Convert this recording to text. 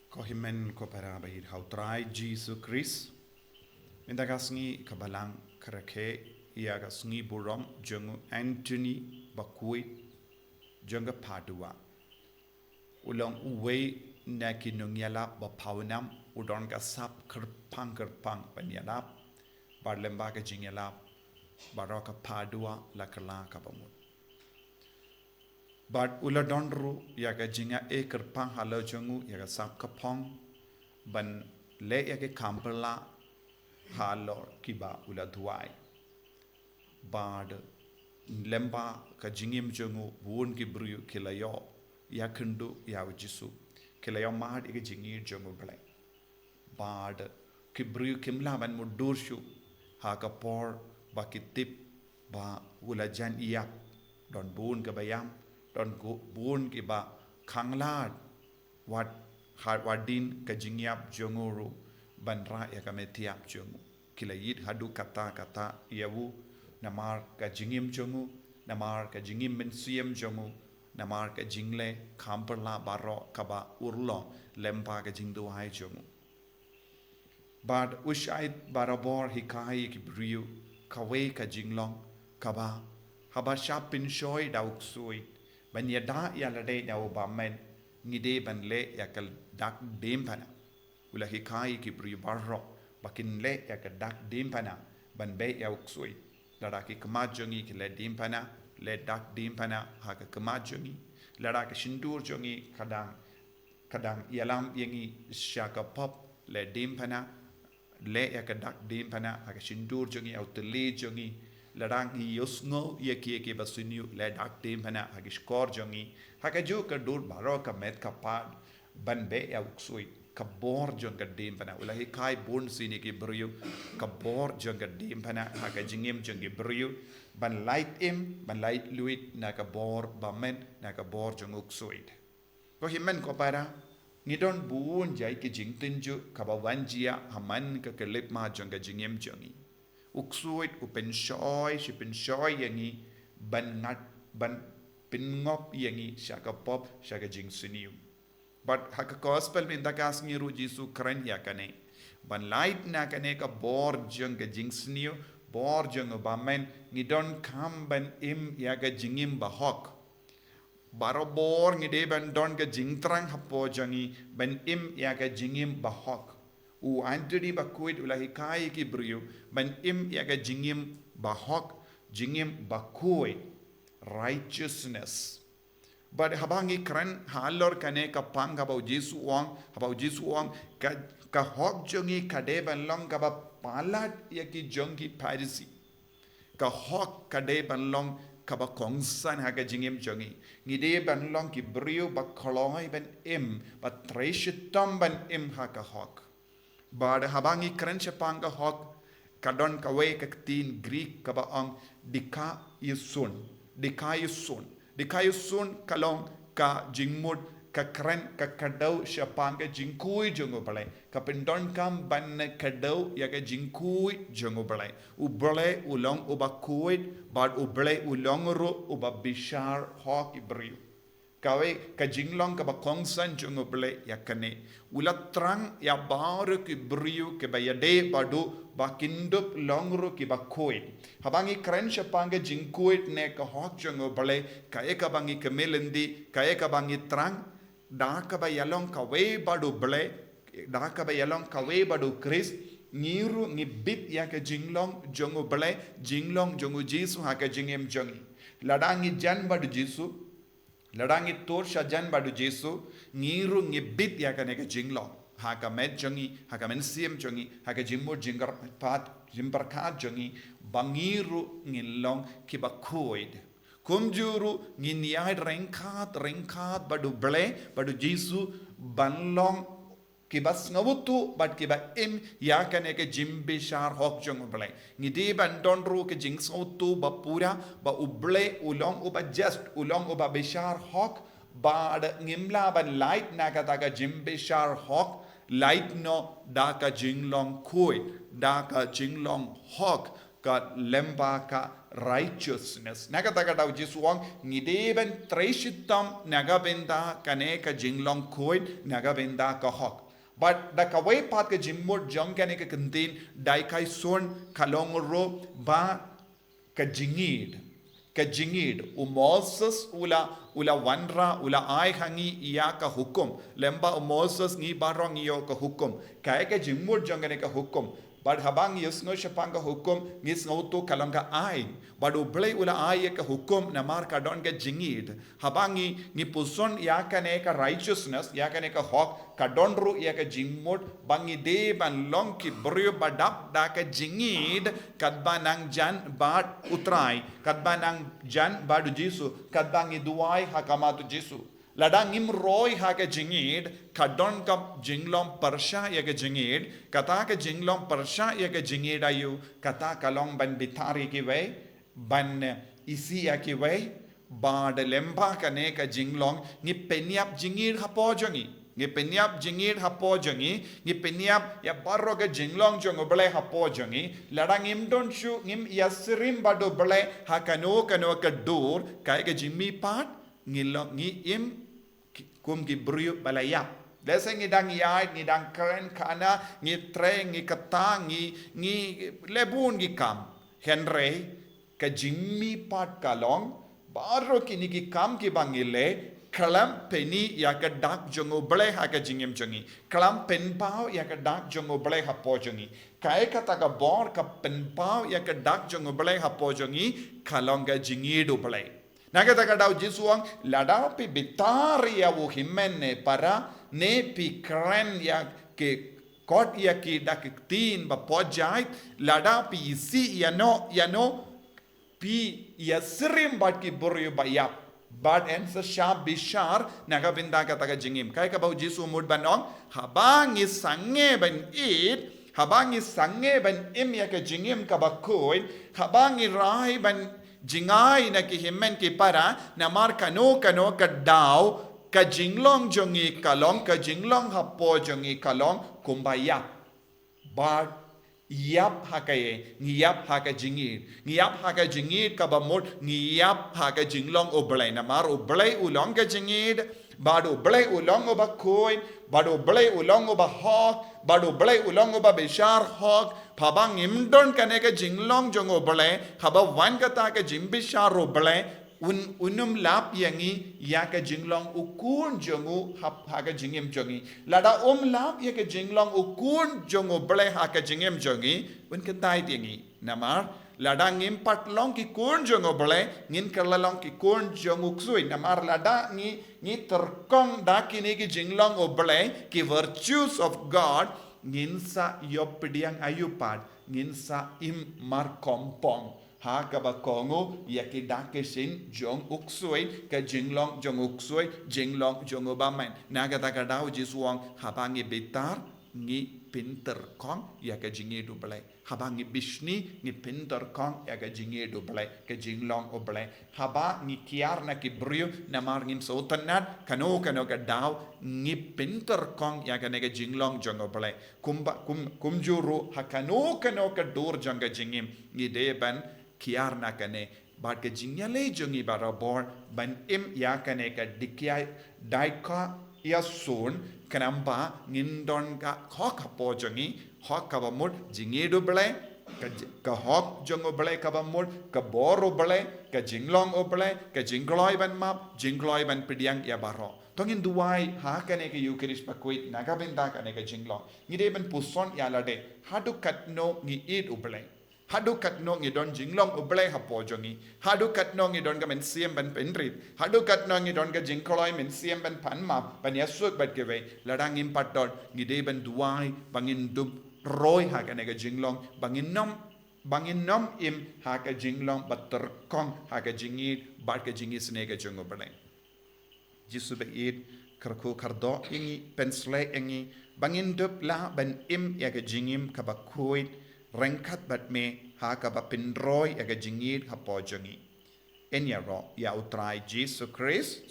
Kohimen ko para bahir hautrai Jisu Chris. Minta kasngi kabalang kerake ia kasngi burom jungu Anthony Bakui junga Padua. Ulang uwe na kinungyala bapawnam udon kasap kerpang panyalap barlemba ka jingyalap baraka Padua lakala kabamut. But uladonru yaga jinga kerpang halo jungu yaga sap kapong ban le yaga kampala halo kiba uladhuai. Bad lemba ka jingim jungu buon gibru kilayo yakundu yaw Jisu kilayo mahad yaga jingi jungu blai. Bad kibru kimla ban mudurshu haka por bakitip ba ulajan iyap don buon kabayam don buon ki ba khanglad wat wadin ka jingyap jonguru banra ya kametiap jongu kilayit hadu kata yawu namar ka jingim jongu namar ka jingim mensiem jongu namar ka jingle kamperla baro kaba urlo lempa ka jingdu hai jongu bad ushait barabor hikai ki briu kawei ka jinglong kaba haba shapin shoy dauksui ban yada ya lade na obamen ngide ban le yakal dak dempana ula hikai ki bri barro bakin le yakal dak dempana ban be ya uksui lada ki kamajongi ki le dempana le dak dempana ha ka kamajongi lada ki shindur jongi kadang yalam yangi shaka pop le dempana le yakal dak dempana ha ka shindur jongi au tele jongi ladang hi yosngo ye basuniu le dak dem hana hagish kor jongi hakajo ka dur baro ka met ka pad ban be ya uksui ka bor jong ka dem hana ula hi kai bon sini ki brio ka bor jong ka dem hana haka jingim jong ki brio ban light ban light luit na ka bor bamen na ka bor jong uksui ko himen ko para ngidon buun jai ki jingtinju ka bawanjia haman ka kelip ma jong ka jingim jongi uksuit upen shoy shipen shoy yangi ban pingop yangi shaka pop shaka jing siniu but haka gospel min dakas ngiru Jisu kren yakane ban light na kane ka bor jong ka jing siniu bor jong bamen ngidon kam ban im yaga jingim bahok barobor ngide ban don ka jing trang hapo jangi ban im yaga jingim bahok u Anthony bakuit ulahi kai ki brio ban im yaga jingim bahok jingim bakui righteousness but habangi kran halor kane ka pang habau Jisu wang ka hok jongi kade ban long ka ba palat yaki jongi parisi ka hok kade ban long ka ba kongsan haga jingim jongi ngide ban long ki brio ba koloi ban im ba treshitam ban im haka hok Bad habangi kren panga hok kadon kawei kaktin Greek kaba ang dikayusun kalong ka jingmud ka kren ka kadaw panga jingkui jongo balai ka pendon kam ban kadaw ya ka jingkui jongo balai ubalai ulong ubakuit bad ubalai ulong ro ubabishar hok ibriu kawai ka jinglong ka ba kongsan jungo ble yakane ulatrang ya baru ki brio ke ba yade badu ba kindup longro ki ba koit habangi kren panga jingkoit ne ka hok jungo ble ka eka bangi kemelendi ka eka bangi trang da ka ba yalong kawai badu ble da ka ba yalong kawai badu Chris ngiru ngibit ya ka jinglong jungo ble jinglong jungo Jisu ha ka jingem jongi ladangi jan badu Jisu ladangi tor shajan badu Jisu ngiru ngibit ya kaneka jinglong haka med jongi haka men siem jongi haka jimur jingar pat jimbarkat jongi bangiru ngilong kibakoid kumjuru nginyai rengkat badu ble badu Jisu banlong kibas ngawutu but kiba im ya kaneka jimbe shar hok jong ble ngide ban donru ke jing sautu ba pura ba uble ulong uba just ulong uba bishar hok ba ngimla ban light nakata ka jimbe shar hok light no daka jinglong koi daka jinglong hok ka lemba ka righteousness nagatagadaw jisuang ngideben treshitam nagabenda kane ka jinglong koid nagabenda ka hok but da kawei pat ka jimmur jong kane ka kentin dai kai son kalongro ba ka jingid Moses ula wanra ula ai hangi iya ka hukum lemba Moses ngi barong iyo ka hukum kaya ka jimmur jong kane ka hukum But habang yus no siya ka hukum ngis ngauto kalang ka ay. Bado blay ula ay ka hukum na mar ka don ka jingid. Habang ni puson ya ka ne ka righteousness ya ka ne ka hok ka don ru ya ka jingmod bangi de ban long ki brio badap da ka jingid kadba nang jan bad utray kadba nang jan badu Jisu kadba ngi duay hakamatu Jisu. Ladang imroy ha ke jingid kadon ka jinglom persha ya ke jingid kata ke jinglom persha ya ke jingid ayu kata kalong ban bitari ki way ban isi ya ki way bad lemba ka ne ka jinglong ni penyap jingid hapo jongi ni penyap jingid hapo jongi ni penyap ya barro ka jinglong jong oble hapo jongi ladang imdon shu ngim yasrim bado ble ha kano ka dur kai ke jimmi pat ngilong ngi im kum gi brio balayap desa ngidang yai ngidang keren kana ngi tre ngi katang ngi lebun gi kam henry ka jimmi pat kalong baro kini gi kam ki bangile kalam peni ya ka dak jongo ble ha ka jingem jongi kalam pen pau ya ka dak jongo ble ha po jongi kai kata ka bor ka pen pau ya ka dak jongo ble ha po jongi kalong ga jingi do ble Nagatagadaw Jisuang lada pi bitari ya wo himene para ne pi kren ya ke kot ya ki daktin ba pojai lada pi isi ya no pi ya sirim bat ki buryo ba yap bad en sa shab bishar nagabinda kataga jingim kai ka bau Jisu mud banong habang isange ban it habang isange ban im ya ka jingim ka ba koin habang irai ban Jingay na kihimen ki para na mar kano ka daw ka jinglong jongi kalong ka jinglong hapo jongi kalong kumbaya bar yap hakaye ngiyap haka jingid ka bamod ngiyap haka jinglong oblay na mar oblay ulong ka jingid bado blay ulong oba koin bado blay ulong oba hok bado blay ulong oba bishar hok pabang imdon kaneka jinglong jongo blay haba wan kata ka jimbishar ro blay unum lap yangi ya ka jinglong ukun jongo haka jingim jongi lada lap ya ka jinglong ukun jongo blay haka jingim jongi un katai yangi namar lada ngim pat long ki kun jongo blay ngin kerlalong ki kun jongo ksui namar lada ni terkong dakini ki jinglong oblay ki virtues of God nginsa yopidiang ayupad nginsa im mar kompong ha ka ba kongo yakidake sin jong uksui ka jinglong jong uksui jinglong jong obamen nagata ka daw Jisuang habangi bitar ngi pinter kong ya ka jingi du blay habangi bishni ngi pinter kong ya ka jingi du blay ka jinglong o blay haba ngi kiar na ki brio na mar ngin so tanat kano ka daw ngi pinter kong ya ka nega jinglong jong o blay kumjuru hakano ka dur jong ka jingim ngi deban kiar na kane bad ka jingyale jongi barabor ban im ya ka nega dikyai daika ya sun kanamba ngindon ka hok hapo jongi hok ka bamud jingedo blay ka hok jongo blay ka bamud ka boro blay ka jinglong o blay ka jingloy ban map jingloy ban pidiang ya baro tongin duwai ha kane ka yukiris pakwit nagabenda kane ka jinglong ngide ban puson ya lade hadu katno ngi id ublay hadu katno ngi don jinglong ublay hapo jongi hadu katno ngi don ka men siem ban penrit hadu katno ngi don ka jingkoloy men siem ban panma ban yasuk bat keve ladang impat dot ngi de ban duai bangin dub roy ha ka ne ka jinglong bangin nom im ha ka jinglong bat terkong ha ka jingit bat ka jingis ne ka jongo balai Jisu be it karku kardo ingi pensle ingi bangin dub la ban im ya ka jingim ka bakuit rengkat bat me ha ka ba pinroy aga jingid hapo jongi enya ro ya utrai Jisu Christ